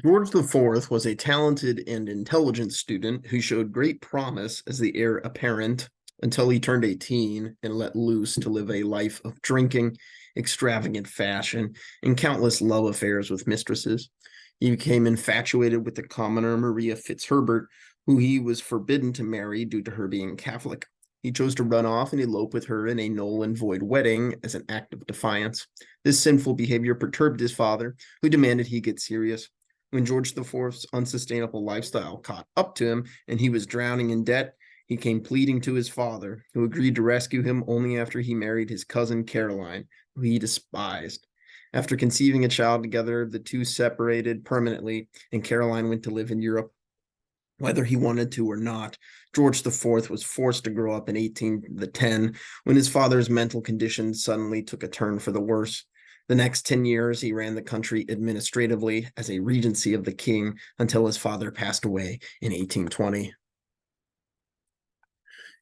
George the Fourth was a talented and intelligent student who showed great promise as the heir apparent until he turned 18 and let loose to live a life of drinking, extravagant fashion, and countless love affairs with mistresses. He became infatuated with the commoner Maria Fitzherbert, who he was forbidden to marry due to her being Catholic. He chose to run off and elope with her in a null and void wedding as an act of defiance. This sinful behavior perturbed his father, who demanded he get serious. When George the Fourth's unsustainable lifestyle caught up to him and he was drowning in debt, he came pleading to his father, who agreed to rescue him only after he married his cousin Caroline, who he despised. After conceiving a child together, the two separated permanently, and Caroline went to live in Europe. Whether he wanted to or not, George the Fourth was forced to grow up in 1810 when his father's mental condition suddenly took a turn for the worse. The next 10 years, he ran the country administratively as a regency of the king until his father passed away in 1820.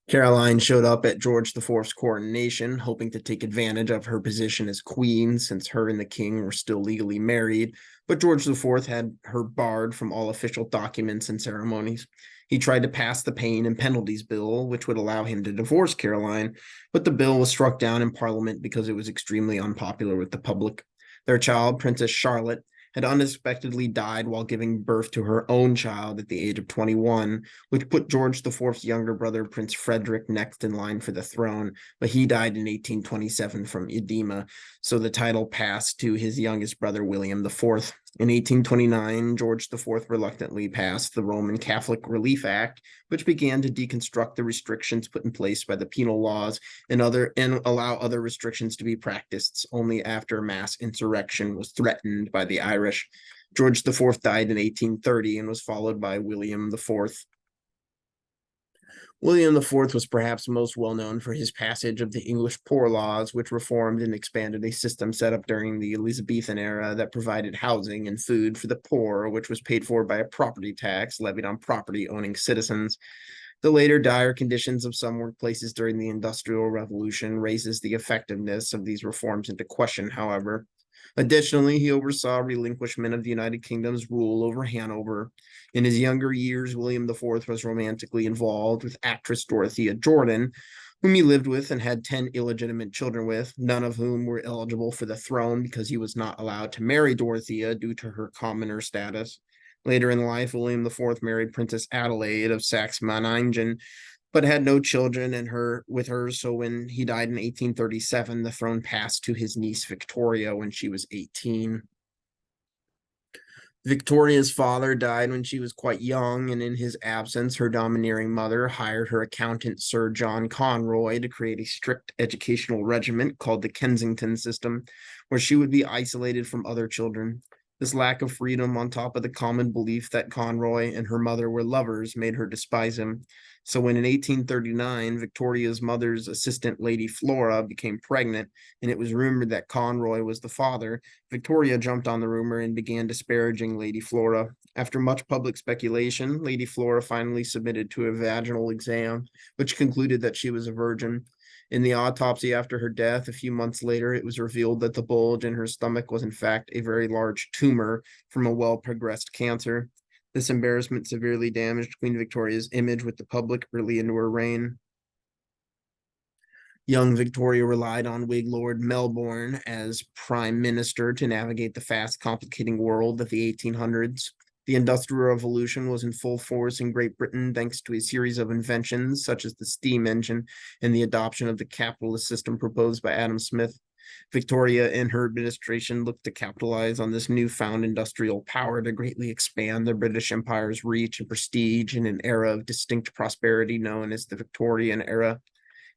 Caroline showed up at George IV's coronation, hoping to take advantage of her position as queen since her and the king were still legally married, but George IV had her barred from all official documents and ceremonies. He tried to pass the Pain and Penalties Bill, which would allow him to divorce Caroline, but the bill was struck down in Parliament because it was extremely unpopular with the public. Their child, Princess Charlotte, had unexpectedly died while giving birth to her own child at the age of 21, which put George IV's younger brother, Prince Frederick, next in line for the throne, but he died in 1827 from edema, so the title passed to his youngest brother, William IV. In 1829, George IV reluctantly passed the Roman Catholic Relief Act, which began to deconstruct the restrictions put in place by the penal laws and allow other restrictions to be practiced only after mass insurrection was threatened by the Irish. George IV died in 1830 and was followed by William IV. William IV was perhaps most well known for his passage of the English Poor Laws, which reformed and expanded a system set up during the Elizabethan era that provided housing and food for the poor, which was paid for by a property tax levied on property owning citizens. The later dire conditions of some workplaces during the Industrial Revolution raises the effectiveness of these reforms into question, however. Additionally, he oversaw relinquishment of the United Kingdom's rule over Hanover. In his younger years, William IV was romantically involved with actress Dorothea Jordan, whom he lived with and had 10 illegitimate children with, none of whom were eligible for the throne because he was not allowed to marry Dorothea due to her commoner status. Later in life, William IV married Princess Adelaide of Saxe-Meiningen, but had no children with her. So when he died in 1837, the throne passed to his niece Victoria when she was 18. Victoria's father died when she was quite young, and in his absence, her domineering mother hired her accountant, Sir John Conroy, to create a strict educational regiment called the Kensington system, where she would be isolated from other children. This lack of freedom, on top of the common belief that Conroy and her mother were lovers, made her despise him. So when in 1839, Victoria's mother's assistant, Lady Flora, became pregnant, and it was rumored that Conroy was the father, Victoria jumped on the rumor and began disparaging Lady Flora. After much public speculation, Lady Flora finally submitted to a vaginal exam, which concluded that she was a virgin. In the autopsy after her death, a few months later, it was revealed that the bulge in her stomach was in fact a very large tumor from a well-progressed cancer. This embarrassment severely damaged Queen Victoria's image with the public early into her reign. Young Victoria relied on Whig Lord Melbourne as prime minister to navigate the fast, complicating world of the 1800s. The Industrial Revolution was in full force in Great Britain thanks to a series of inventions such as the steam engine and the adoption of the capitalist system proposed by Adam Smith. Victoria and her administration looked to capitalize on this newfound industrial power to greatly expand the British Empire's reach and prestige in an era of distinct prosperity known as the Victorian era.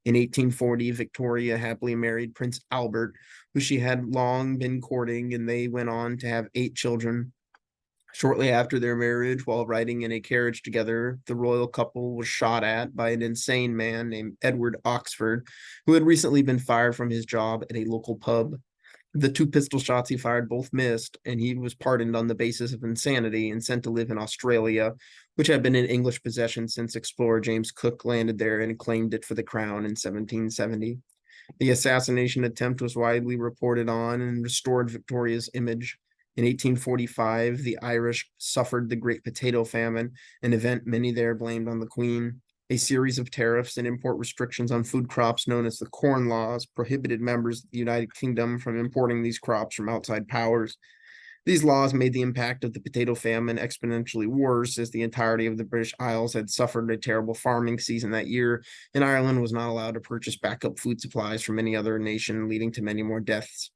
In 1840, Victoria happily married Prince Albert, who she had long been courting, and they went on to have 8 children. Shortly after their marriage, while riding in a carriage together, the royal couple was shot at by an insane man named Edward Oxford, who had recently been fired from his job at a local pub. The 2 pistol shots he fired both missed, and he was pardoned on the basis of insanity and sent to live in Australia, which had been in English possession since explorer James Cook landed there and claimed it for the crown in 1770. The assassination attempt was widely reported on and restored Victoria's image. In 1845, the Irish suffered the Great Potato Famine, an event many there blamed on the Queen. A series of tariffs and import restrictions on food crops known as the Corn Laws prohibited members of the United Kingdom from importing these crops from outside powers. These laws made the impact of the potato famine exponentially worse, as the entirety of the British Isles had suffered a terrible farming season that year, and Ireland was not allowed to purchase backup food supplies from any other nation, leading to many more deaths.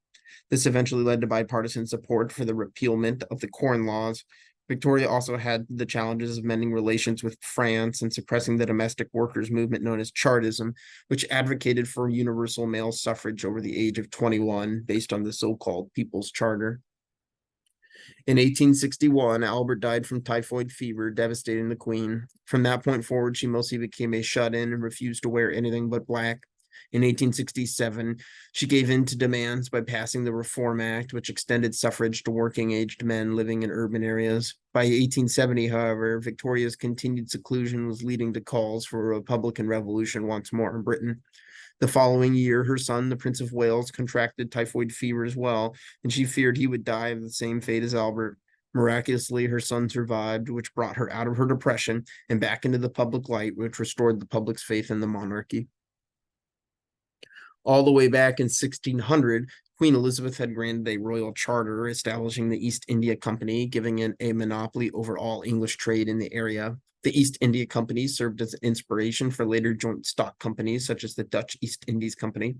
This eventually led to bipartisan support for the repealment of the Corn Laws. Victoria also had the challenges of mending relations with France and suppressing the domestic workers' movement known as Chartism, which advocated for universal male suffrage over the age of 21 based on the so-called People's Charter. In 1861, Albert died from typhoid fever, devastating the Queen. From that point forward, she mostly became a shut-in and refused to wear anything but black. In 1867, she gave in to demands by passing the Reform Act, which extended suffrage to working-aged men living in urban areas. By 1870, however, Victoria's continued seclusion was leading to calls for a Republican revolution once more in Britain. The following year, her son, the Prince of Wales, contracted typhoid fever as well, and she feared he would die of the same fate as Albert. Miraculously, her son survived, which brought her out of her depression and back into the public light, which restored the public's faith in the monarchy. All the way back in 1600, Queen Elizabeth had granted a royal charter establishing the East India Company, giving it a monopoly over all English trade in the area. The East India Company served as an inspiration for later joint stock companies such as the Dutch East Indies Company.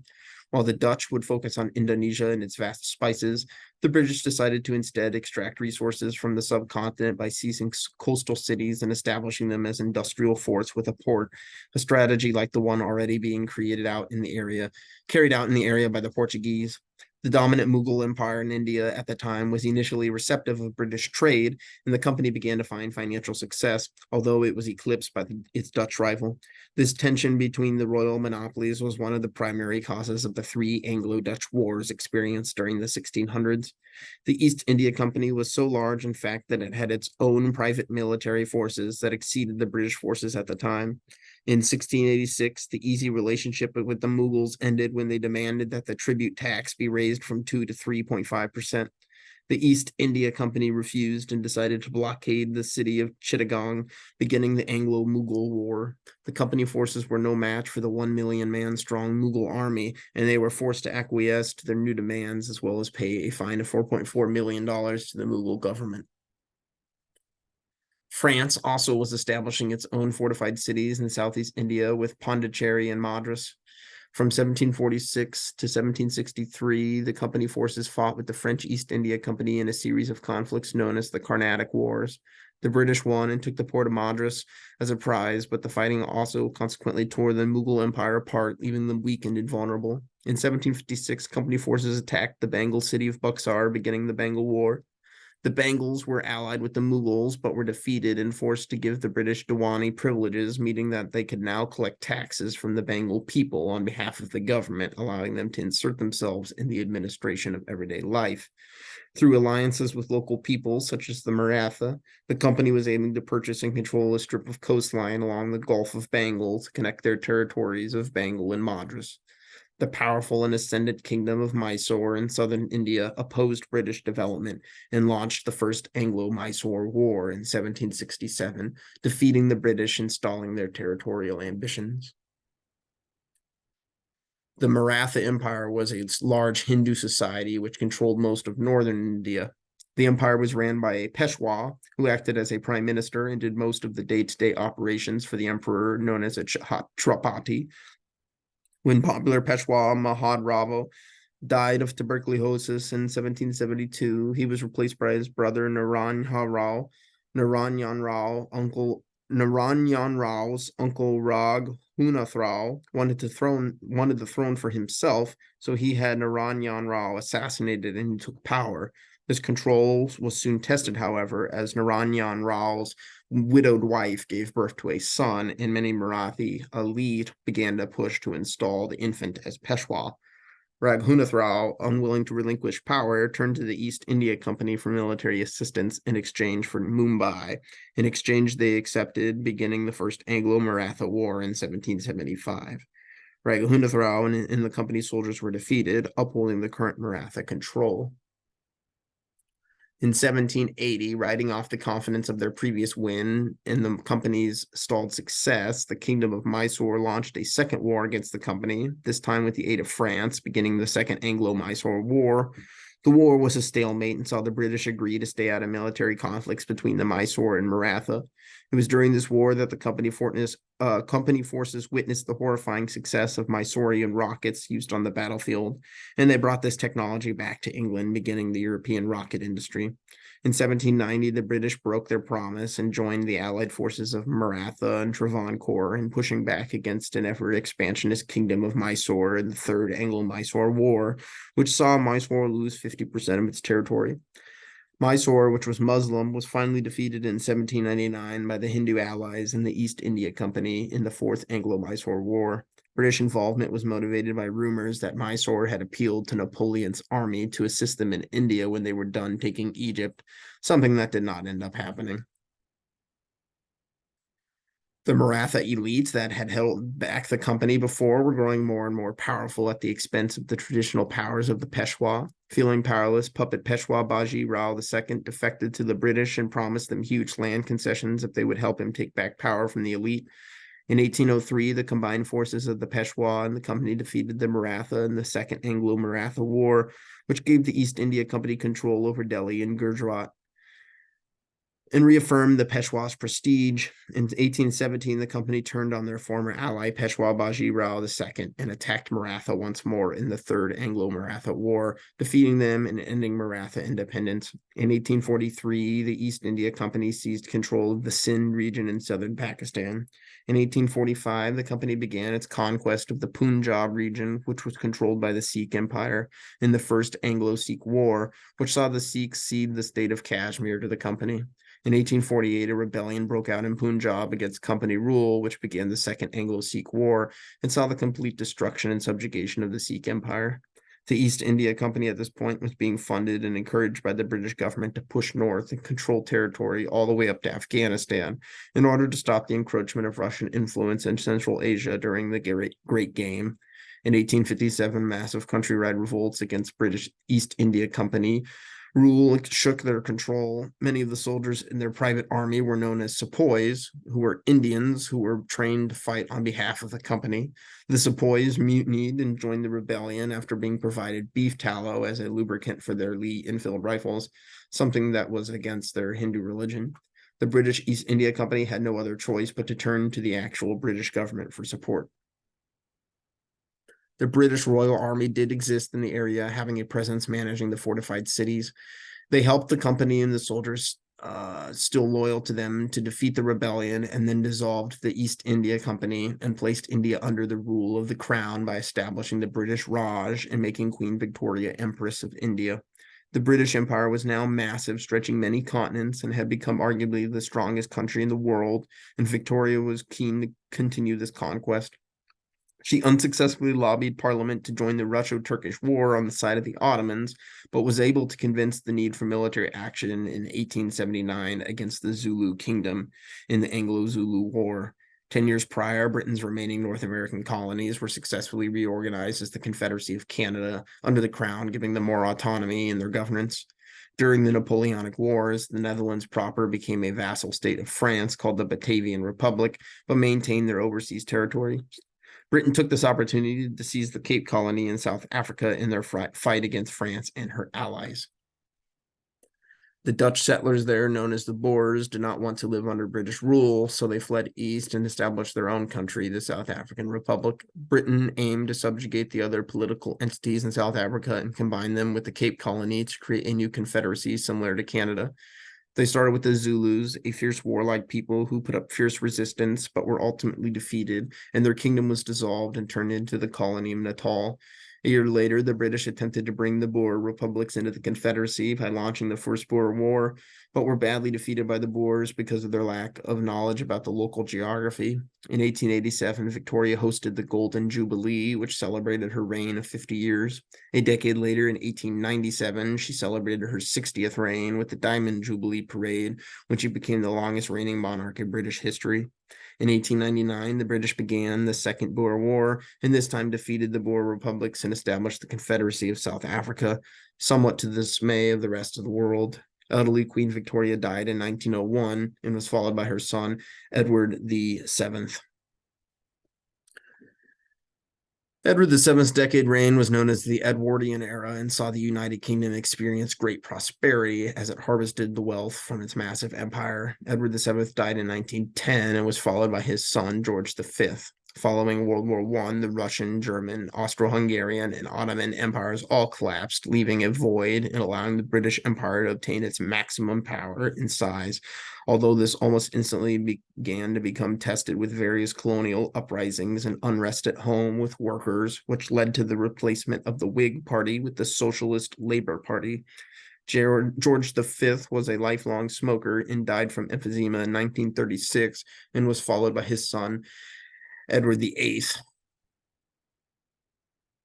While the Dutch would focus on Indonesia and its vast spices, the British decided to instead extract resources from the subcontinent by seizing coastal cities and establishing them as industrial forts with a port, a strategy like the one already being carried out in the area by the Portuguese. The dominant Mughal Empire in India at the time was initially receptive of British trade, and the company began to find financial success, although it was eclipsed by its Dutch rival. This tension between the royal monopolies was one of the primary causes of the three Anglo-Dutch wars experienced during the 1600s. The East India Company was so large, in fact, that it had its own private military forces that exceeded the British forces at the time. In 1686, the easy relationship with the Mughals ended when they demanded that the tribute tax be raised from 2 to 3.5%. The East India Company refused and decided to blockade the city of Chittagong, beginning the Anglo-Mughal War. The company forces were no match for the 1 million man strong Mughal army, and they were forced to acquiesce to their new demands as well as pay a fine of $4.4 million to the Mughal government. France also was establishing its own fortified cities in Southeast India with Pondicherry and Madras. From 1746 to 1763, the company forces fought with the French East India Company in a series of conflicts known as the Carnatic Wars. The British won and took the port of Madras as a prize, but the fighting also consequently tore the Mughal Empire apart, leaving them weak and invulnerable. In 1756, company forces attacked the Bengal city of Buxar, beginning the Bengal War. The Bengals were allied with the Mughals, but were defeated and forced to give the British Diwani privileges, meaning that they could now collect taxes from the Bengal people on behalf of the government, allowing them to insert themselves in the administration of everyday life. Through alliances with local peoples, such as the Maratha, the company was aiming to purchase and control a strip of coastline along the Gulf of Bengal to connect their territories of Bengal and Madras. The powerful and ascendant kingdom of Mysore in southern India opposed British development and launched the First Anglo-Mysore War in 1767, defeating the British and stalling their territorial ambitions. The Maratha Empire was a large Hindu society which controlled most of northern India. The empire was ran by a Peshwa, who acted as a prime minister and did most of the day-to-day operations for the emperor, known as a Chhatrapati. When popular Peshwa Mahad Rao died of tuberculosis in 1772, he was replaced by his brother Naranyan Rao's uncle Raghunath Rao wanted the throne for himself, so he had Naranyan Rao assassinated and he took power. This control was soon tested, however, as Naranyan Rao's widowed wife gave birth to a son, and many Marathi elite began to push to install the infant as Peshwa. Raghunath Rao, unwilling to relinquish power, turned to the East India Company for military assistance in exchange for Mumbai. In exchange, they accepted, beginning the First Anglo-Maratha War in 1775. Raghunath Rao and the company soldiers were defeated, upholding the current Maratha control. In 1780, riding off the confidence of their previous win and the company's stalled success, the Kingdom of Mysore launched a second war against the company, this time with the aid of France, beginning the Second Anglo-Mysore War. The war was a stalemate and saw the British agree to stay out of military conflicts between the Mysore and Maratha. It was during this war that the company forces witnessed the horrifying success of Mysorean rockets used on the battlefield, and they brought this technology back to England, beginning the European rocket industry. In 1790, the British broke their promise and joined the allied forces of Maratha and Travancore in pushing back against an ever expansionist kingdom of Mysore in the Third Anglo-Mysore War, which saw Mysore lose 50% of its territory. Mysore, which was Muslim, was finally defeated in 1799 by the Hindu allies in the East India Company in the Fourth Anglo-Mysore War. British involvement was motivated by rumors that Mysore had appealed to Napoleon's army to assist them in India when they were done taking Egypt, something that did not end up happening. The Maratha elites that had held back the company before were growing more and more powerful at the expense of the traditional powers of the Peshwa. Feeling powerless, puppet Peshwa Baji Rao II defected to the British and promised them huge land concessions if they would help him take back power from the elite. In 1803, the combined forces of the Peshwa and the company defeated the Maratha in the Second Anglo-Maratha War, which gave the East India Company control over Delhi and Gujarat and reaffirmed the Peshwa's prestige. In 1817, the company turned on their former ally, Peshwa Baji Rao II, and attacked Maratha once more in the Third Anglo-Maratha War, defeating them and ending Maratha independence. In 1843, the East India Company seized control of the Sindh region in southern Pakistan. In 1845, the company began its conquest of the Punjab region, which was controlled by the Sikh Empire, in the First Anglo-Sikh War, which saw the Sikhs cede the state of Kashmir to the company. In 1848, a rebellion broke out in Punjab against company rule, which began the Second Anglo-Sikh War and saw the complete destruction and subjugation of the Sikh Empire. The East India Company at this point was being funded and encouraged by the British government to push north and control territory all the way up to Afghanistan in order to stop the encroachment of Russian influence in Central Asia during the Great Game. In 1857, massive countrywide revolts against British East India Company rule shook their control. Many of the soldiers in their private army were known as sepoys, who were Indians who were trained to fight on behalf of the company. The sepoys mutinied and joined the rebellion after being provided beef tallow as a lubricant for their Lee Enfield rifles, something that was against their Hindu religion. The British East India Company had no other choice but to turn to the actual British government for support. The British Royal Army did exist in the area, having a presence managing the fortified cities. They helped the company and the soldiers still loyal to them to defeat the rebellion, and then dissolved the East India Company and placed India under the rule of the crown by establishing the British Raj and making Queen Victoria Empress of India. The British Empire was now massive, stretching many continents, and had become arguably the strongest country in the world, and Victoria was keen to continue this conquest. She unsuccessfully lobbied Parliament to join the Russo-Turkish War on the side of the Ottomans, but was able to convince the need for military action in 1879 against the Zulu Kingdom in the Anglo-Zulu War. 10 years prior, Britain's remaining North American colonies were successfully reorganized as the Confederacy of Canada under the Crown, giving them more autonomy in their governance. During the Napoleonic Wars, the Netherlands proper became a vassal state of France called the Batavian Republic, but maintained their overseas territory. Britain took this opportunity to seize the Cape Colony in South Africa in their fight against France and her allies. The Dutch settlers there, known as the Boers, did not want to live under British rule, so they fled east and established their own country, the South African Republic. Britain aimed to subjugate the other political entities in South Africa and combine them with the Cape Colony to create a new confederacy similar to Canada. They started with the Zulus, a fierce warlike people who put up fierce resistance but were ultimately defeated, and their kingdom was dissolved and turned into the colony of Natal. A year later, the British attempted to bring the Boer republics into the Confederacy by launching the First Boer War, but were badly defeated by the Boers because of their lack of knowledge about the local geography. In 1887, Victoria hosted the Golden Jubilee, which celebrated her reign of 50 years. A decade later, in 1897, she celebrated her 60th reign with the Diamond Jubilee Parade, when she became the longest reigning monarch in British history. In 1899, the British began the Second Boer War, and this time defeated the Boer republics and established the Confederacy of South Africa, somewhat to the dismay of the rest of the world. Elderly Queen Victoria died in 1901 and was followed by her son, Edward VII. Edward VII's decade reign was known as the Edwardian era and saw the United Kingdom experience great prosperity as it harvested the wealth from its massive empire. Edward VII died in 1910 and was followed by his son, George V. Following World War I, the Russian, German, Austro-Hungarian, and Ottoman empires all collapsed, leaving a void and allowing the British Empire to obtain its maximum power and size, although this almost instantly began to become tested with various colonial uprisings and unrest at home with workers, which led to the replacement of the Whig Party with the Socialist Labor Party. George V was a lifelong smoker and died from emphysema in 1936 and was followed by his son, Edward VIII.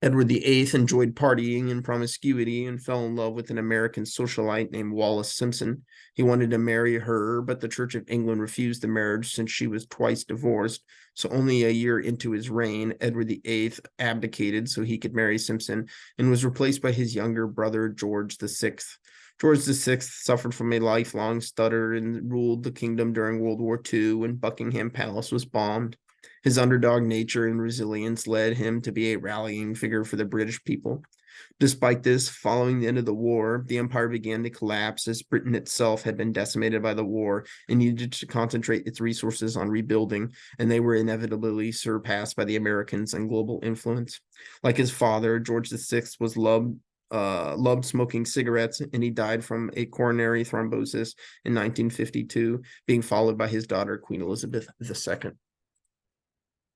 Edward VIII enjoyed partying and promiscuity and fell in love with an American socialite named Wallis Simpson. He wanted to marry her, but the Church of England refused the marriage since she was twice divorced. So only a year into his reign, Edward VIII abdicated so he could marry Simpson and was replaced by his younger brother, George VI. George VI suffered from a lifelong stutter and ruled the kingdom during World War II when Buckingham Palace was bombed. His underdog nature and resilience led him to be a rallying figure for the British people. Despite this, following the end of the war, the empire began to collapse as Britain itself had been decimated by the war and needed to concentrate its resources on rebuilding, and they were inevitably surpassed by the Americans and global influence. Like his father, George VI was loved smoking cigarettes, and he died from a coronary thrombosis in 1952, being followed by his daughter, Queen Elizabeth II.